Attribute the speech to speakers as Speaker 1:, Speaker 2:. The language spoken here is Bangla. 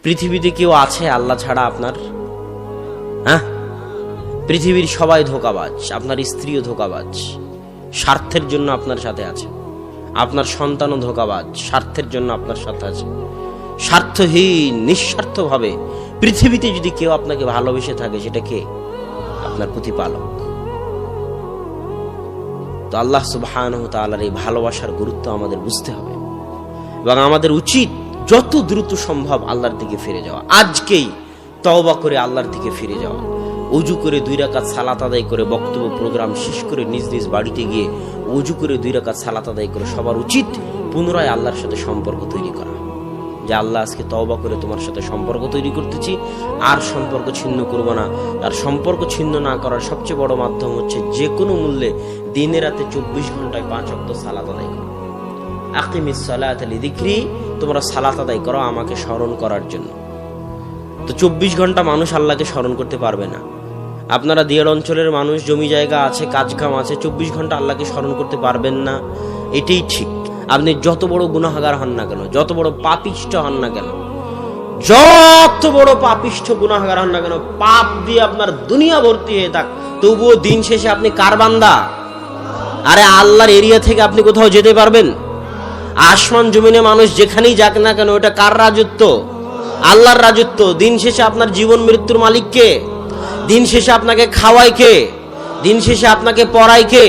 Speaker 1: পৃথিবীতে কেউ আছে আল্লাহ ছাড়া আপনার? হ্যাঁ, পৃথিবীর সবাই ধোঁকাবাজ, আপনার স্ত্রীও ধোঁকাবাজ, স্বার্থের জন্য আপনার সাথে আছে। আপনার সন্তানও ধোঁকাবাজ, স্বার্থের জন্য আপনার সাথে আছে। স্বার্থহীন নিঃস্বার্থভাবে পৃথিবীতে যদি কেউ আপনাকে ভালোবেসে থাকে, সেটা কে? আপনার প্রতিপালক। তো আল্লাহ সুবহানাহু ওয়া তাআলার এই ভালোবাসার গুরুত্ব আমাদের বুঝতে হবে এবং আমাদের উচিত যত দ্রুত সম্ভব আল্লাহর দিকে ফিরে যাওয়া। আজকেই তওবা করে আল্লাহর দিকে ফিরে যাওয়া, ওযু করে 2 রাকাত সালাত আদায় করে, বক্তব্য প্রোগ্রাম শেষ করে নিজ নিজ বাড়িতে গিয়ে ওযু করে 2 রাকাত সালাত আদায় করে সবার উচিত পুনরায় আল্লাহর সাথে সম্পর্ক তৈরি করা। যে আল্লাহ, আজকে তওবা করে তোমার সাথে সম্পর্ক তৈরি করতেছি, আর সম্পর্ক ছিন্ন করব না। আর সম্পর্ক ছিন্ন না করার সবচেয়ে বড় মাধ্যম হচ্ছে যে কোনো মূল্যে দিনে রাতে 24 ঘন্টায় 5 ওয়াক্ত সালাত আদায় করা। আকিমিস সালাতা লিযিকরি, তোমরা সালাত আদায় করো আমাকে স্মরণ করার জন্য। তো 24 ঘন্টা মানুষ আল্লাহকে স্মরণ করতে পারবে না। আপনারা দিয়ার অঞ্চলের মানুষ, জমি জায়গা আছে, কাজ কাম আছে, 24 ঘন্টা আল্লাহকে স্মরণ করতে পারবেন না, এটাই ঠিক। আপনি যত বড় গুনাহগার হন না কেন, যত বড় পাপিষ্ঠ হন না কেন, যত বড় পাপিষ্ঠ গুনাহগার হন না কেন, পাপ দিয়ে আপনার দুনিয়া ভর্তি হয়ে থাক, তবুও দিন শেষে আপনি কার বান্দা? আরে আল্লাহর এরিয়া থেকে আপনি কোথাও যেতে পারবেন? আসমান জমিনে মানুষ যেখানেই যাক না কেন, ওটা কার রাজত্ব? আল্লাহর রাজত্ব। দিন শেষে আপনার জীবন মৃত্যুর মালিক কে? দিন শেষে আপনাকে খাওয়ায় কে? দিন শেষে আপনাকে পড়ায় কে?